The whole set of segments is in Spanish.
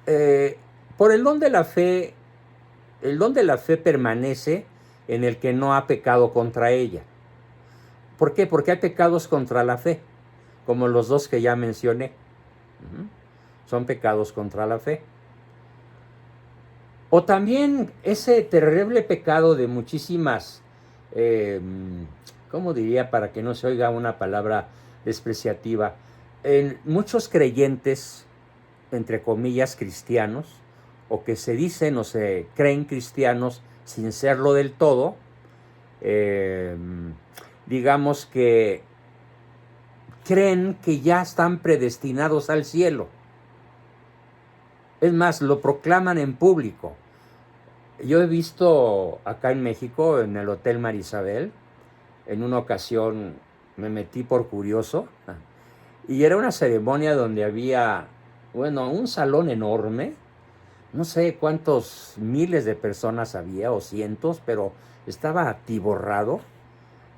Eh, por el don de la fe permanece en el que no ha pecado contra ella. ¿Por qué? Porque hay pecados contra la fe, como los dos que ya mencioné. Ujú. Son pecados contra la fe. O también ese terrible pecado de muchísimas, eh, ¿cómo diría para que no se oiga una palabra despreciativa? En muchos creyentes, entre comillas, cristianos, o que se dicen o se creen cristianos sin serlo del todo, eh, digamos que creen que ya están predestinados al cielo. Es más, lo proclaman en público. Yo he visto acá en México, en el Hotel Marisabel, en una ocasión me metí por curioso, y era una ceremonia donde había, bueno, un salón enorme, no sé cuántos miles de personas había o cientos, pero estaba atiborrado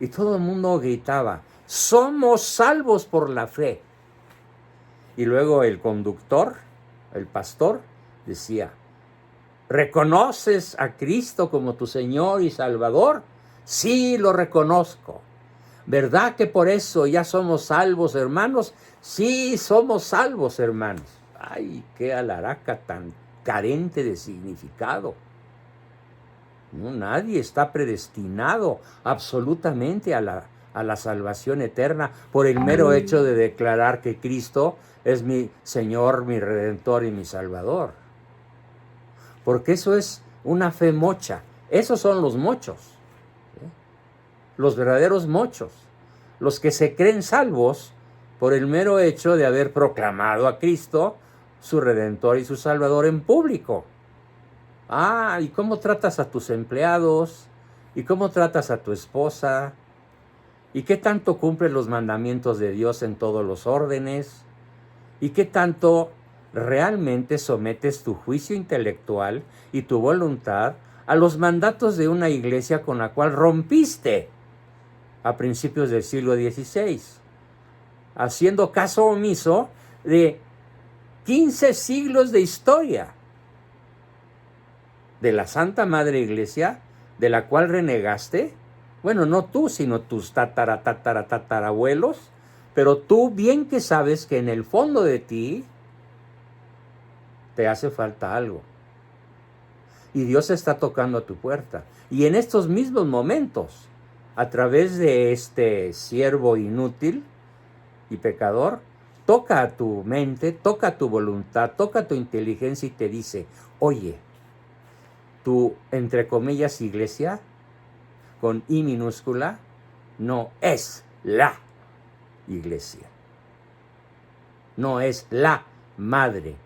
y todo el mundo gritaba, somos salvos por la fe. Y luego el conductor, el pastor, decía, ¿reconoces a Cristo como tu Señor y Salvador? Sí, lo reconozco. ¿Verdad que por eso ya somos salvos, hermanos? Sí, somos salvos, hermanos. Ay, qué alaraca tan carente de significado. No, nadie está predestinado absolutamente a la salvación eterna por el mero hecho de declarar que Cristo es mi Señor, mi Redentor y mi Salvador. Porque eso es una fe mocha. Esos son los mochos, ¿sí? Los verdaderos mochos, los que se creen salvos por el mero hecho de haber proclamado a Cristo, su Redentor y su Salvador en público. Ah, ¿y cómo tratas a tus empleados? ¿Y cómo tratas a tu esposa? ¿Y qué tanto cumples los mandamientos de Dios en todos los órdenes? ¿Y qué tanto realmente sometes tu juicio intelectual y tu voluntad a los mandatos de una iglesia con la cual rompiste a principios del siglo XVI, haciendo caso omiso de 15 siglos de historia de la Santa Madre Iglesia, de la cual renegaste? Bueno, no tú, sino tus tatarabuelos, pero tú bien que sabes que en el fondo de ti te hace falta algo. Y Dios está tocando a tu puerta. Y en estos mismos momentos, a través de este siervo inútil y pecador, toca a tu mente, toca a tu voluntad, toca a tu inteligencia y te dice, oye, tu, entre comillas, iglesia, con I minúscula, no es la iglesia. No es la madre.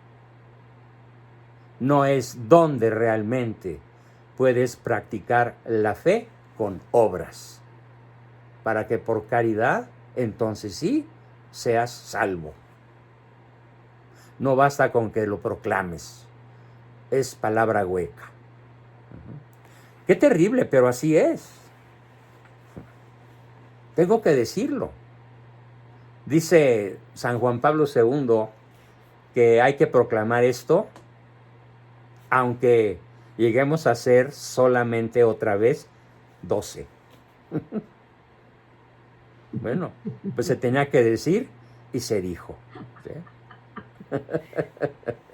No es donde realmente puedes practicar la fe con obras, para que por caridad, entonces sí, seas salvo. No basta con que lo proclames, es palabra hueca. Qué terrible, pero así es. Tengo que decirlo. Dice San Juan Pablo II que hay que proclamar esto, aunque lleguemos a ser solamente otra vez 12. Bueno, pues se tenía que decir y se dijo, ¿sí?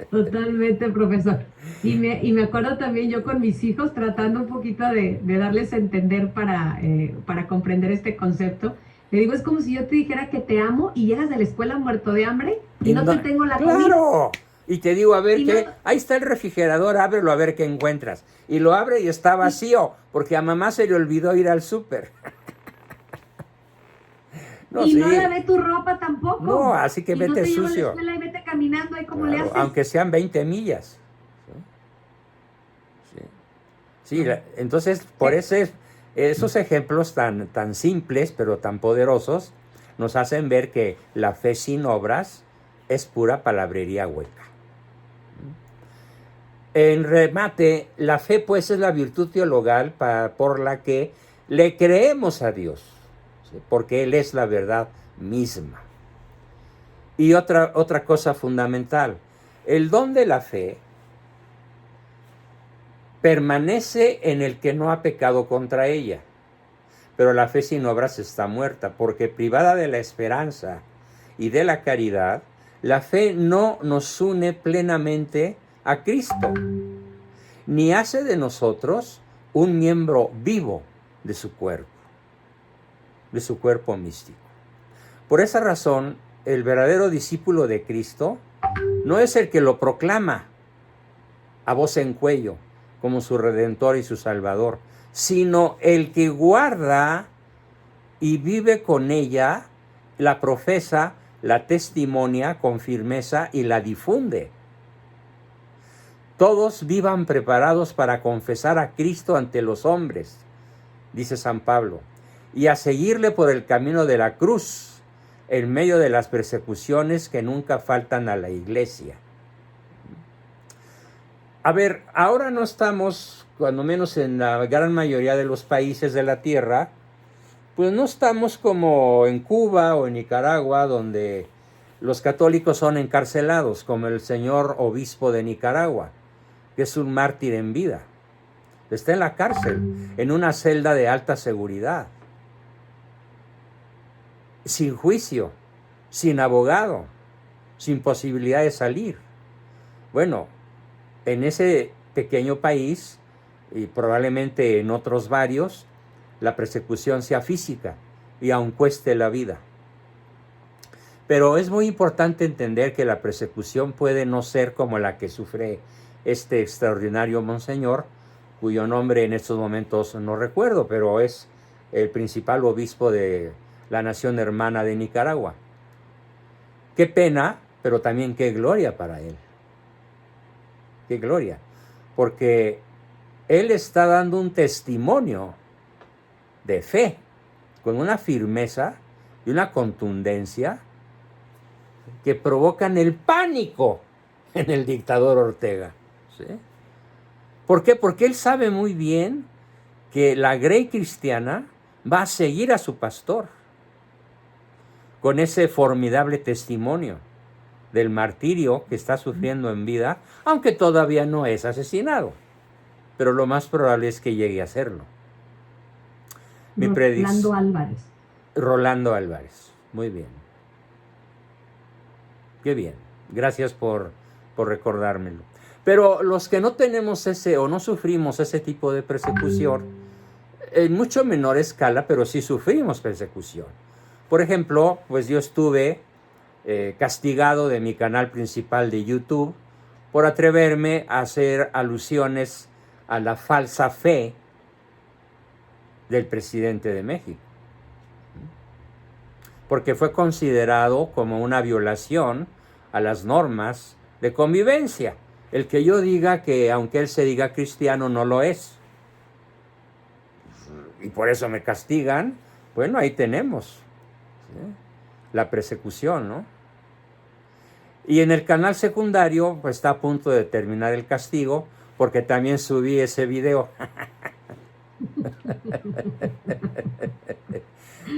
Totalmente, profesor. Y me acuerdo también yo con mis hijos tratando un poquito de darles a entender para comprender este concepto. Le digo, es como si yo te dijera que te amo y llegas de la escuela muerto de hambre y Y no no, te tengo la comida. claro. Y te digo, a ver Y no, qué, ahí está el refrigerador, ábrelo a ver qué encuentras. Y lo abre y está y, vacío, porque a mamá se le olvidó ir al súper. No, y no sí. lavé tu ropa No, tampoco. así que Y no vete te llevo a la sucio. escuela y vete caminando ahí como le Claro, haces. aunque sean 20 millas. Sí, sí. Sí, No. entonces, por Se- eso esos ejemplos tan simples, pero tan poderosos, nos hacen ver que la fe sin obras es pura palabrería hueca. En remate, la fe pues es la virtud teologal por la que le creemos a Dios, ¿sí? Porque Él es la verdad misma. Y otra cosa fundamental, El don de la fe permanece en el que no ha pecado contra ella. Pero la fe sin obras está muerta, porque privada de la esperanza y de la caridad, la fe no nos une plenamente a Cristo, ni hace de nosotros un miembro vivo de su cuerpo místico. Por esa razón, el verdadero discípulo de Cristo no es el que lo proclama a voz en cuello como su Redentor y su Salvador, sino el que guarda y vive con ella, la profesa, la testimonia con firmeza y la difunde. Todos vivan preparados para confesar a Cristo ante los hombres, dice San Pablo, y a seguirle por el camino de la cruz, en medio de las persecuciones que nunca faltan a la iglesia. A ver, ahora no estamos, cuando menos en la gran mayoría de los países de la tierra, pues no estamos como en Cuba o en Nicaragua, donde los católicos son encarcelados, como el señor obispo de Nicaragua, que es un mártir en vida. Está en la cárcel, en una celda de alta seguridad, sin juicio, sin abogado, sin posibilidad de salir. Bueno, en ese pequeño país, y probablemente en otros varios, la persecución sea física y aun cueste la vida. Pero es muy importante entender que la persecución puede no ser como la que sufre este extraordinario monseñor, cuyo nombre en estos momentos no recuerdo, pero es el principal obispo de la nación hermana de Nicaragua. Qué pena, pero también qué gloria para él. Qué gloria, porque él está dando un testimonio de fe, con una firmeza y una contundencia que provocan el pánico en el dictador Ortega. ¿Sí? ¿Por qué? Porque él sabe muy bien que la Grey cristiana va a seguir a su pastor con ese formidable testimonio del martirio que está sufriendo en vida, aunque todavía no es asesinado, pero lo más probable es que llegue a serlo. Rolando Álvarez. Rolando Álvarez, muy bien. Qué bien, gracias por recordármelo. Pero los que no tenemos ese o no sufrimos ese tipo de persecución, en mucho menor escala, pero sí sufrimos persecución. Por ejemplo, pues yo estuve castigado de mi canal principal de YouTube por atreverme a hacer alusiones a la falsa fe del presidente de México, porque fue considerado como una violación a las normas de convivencia, el que yo diga que aunque él se diga cristiano no lo es, y por eso me castigan. Bueno, ahí tenemos, ¿sí?, la persecución, ¿no? Y en el canal secundario pues está a punto de terminar el castigo, porque también subí ese video.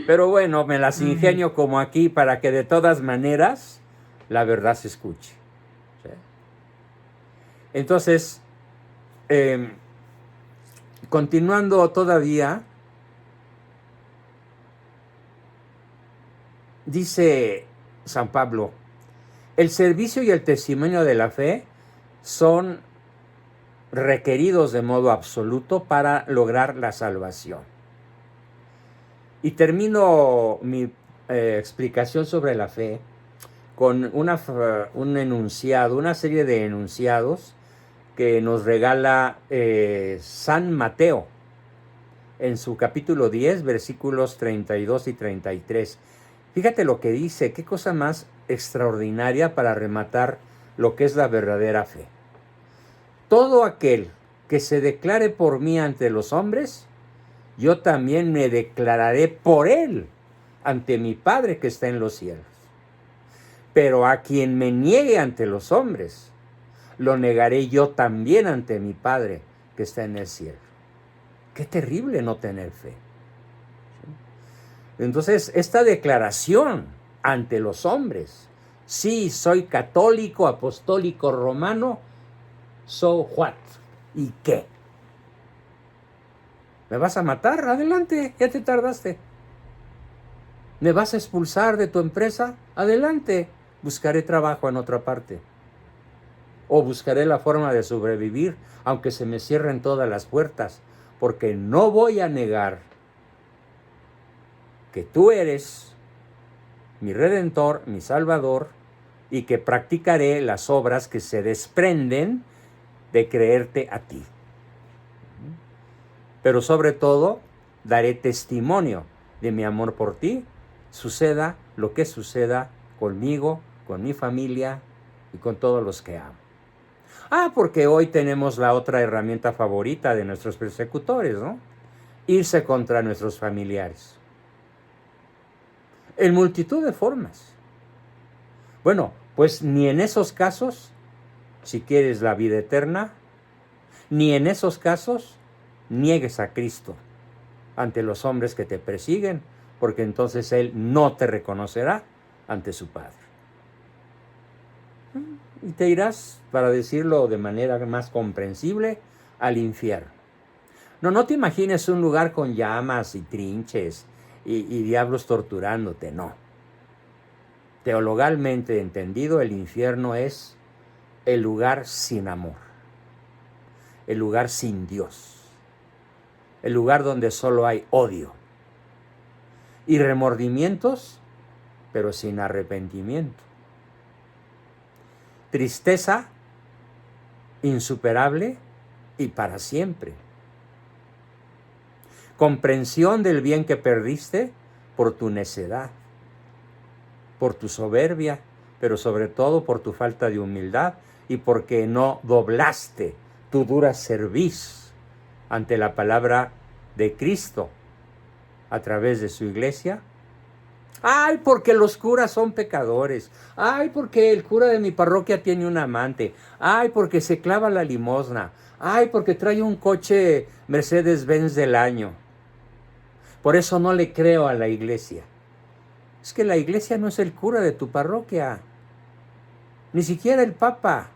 Pero bueno, me las ingenio como aquí para que de todas maneras la verdad se escuche. ¿Sí? Entonces, continuando todavía, dice San Pablo, el servicio y el testimonio de la fe son requeridos de modo absoluto para lograr la salvación. Y termino mi explicación sobre la fe con un enunciado, una serie de enunciados que nos regala San Mateo en su capítulo 10, versículos 32 y 33. Fíjate lo que dice, qué cosa más extraordinaria para rematar lo que es la verdadera fe. Todo aquel que se declare por mí ante los hombres, yo también me declararé por él ante mi Padre que está en los cielos. Pero a quien me niegue ante los hombres, lo negaré yo también ante mi Padre que está en el cielo. Qué terrible no tener fe. Entonces, esta declaración ante los hombres Sí, soy católico, apostólico, romano. So what? ¿Y qué? ¿Me vas a matar? Adelante, ya te tardaste. ¿Me vas a expulsar de tu empresa? Adelante, buscaré trabajo en otra parte. O buscaré la forma de sobrevivir, aunque se me cierren todas las puertas, porque no voy a negar que tú eres mi Redentor, mi Salvador, y que practicaré las obras que se desprenden de creerte a ti. Pero sobre todo, daré testimonio de mi amor por ti, suceda lo que suceda conmigo, con mi familia y con todos los que amo. Porque hoy tenemos la otra herramienta favorita de nuestros persecutores, ¿no? Irse contra nuestros familiares. En multitud de formas. Bueno, pues ni en esos casos, si quieres la vida eterna, ni en esos casos niegues a Cristo ante los hombres que te persiguen, porque entonces Él no te reconocerá ante su Padre. Y te irás, para decirlo de manera más comprensible, al infierno. No te imagines un lugar con llamas y trinches y diablos torturándote, no. Teologalmente entendido, el infierno es el lugar sin amor, el lugar sin Dios, el lugar donde solo hay odio y remordimientos, pero sin arrepentimiento. Tristeza insuperable y para siempre. Comprensión del bien que perdiste por tu necedad, por tu soberbia, pero sobre todo por tu falta de humildad y porque no doblaste tu dura cerviz ante la palabra de Cristo a través de su iglesia. Ay, porque los curas son pecadores. Ay, porque el cura de mi parroquia tiene un amante. Ay, porque se clava la limosna. Ay, porque trae un coche Mercedes-Benz del año. Por eso no le creo a la iglesia. Es que la iglesia no es el cura de tu parroquia. Ni siquiera el papa.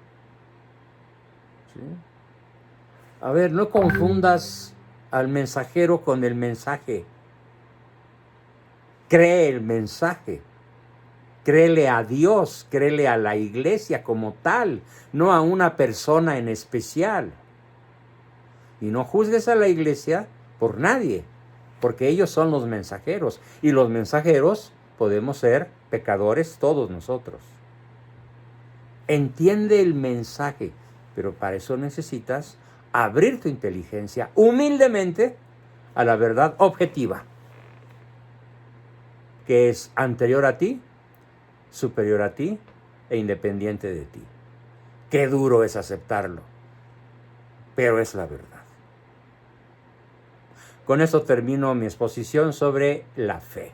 ¿Sí? A ver, no confundas al mensajero con el mensaje. Cree el mensaje, créele a Dios, créele a la iglesia como tal, no a una persona en especial. Y no juzgues a la iglesia por nadie, porque ellos son los mensajeros, y los mensajeros podemos ser pecadores todos nosotros. Entiende el mensaje, pero para eso necesitas abrir tu inteligencia humildemente a la verdad objetiva, que es anterior a ti, superior a ti e independiente de ti. Qué duro es aceptarlo, pero es la verdad. Con esto termino mi exposición sobre la fe.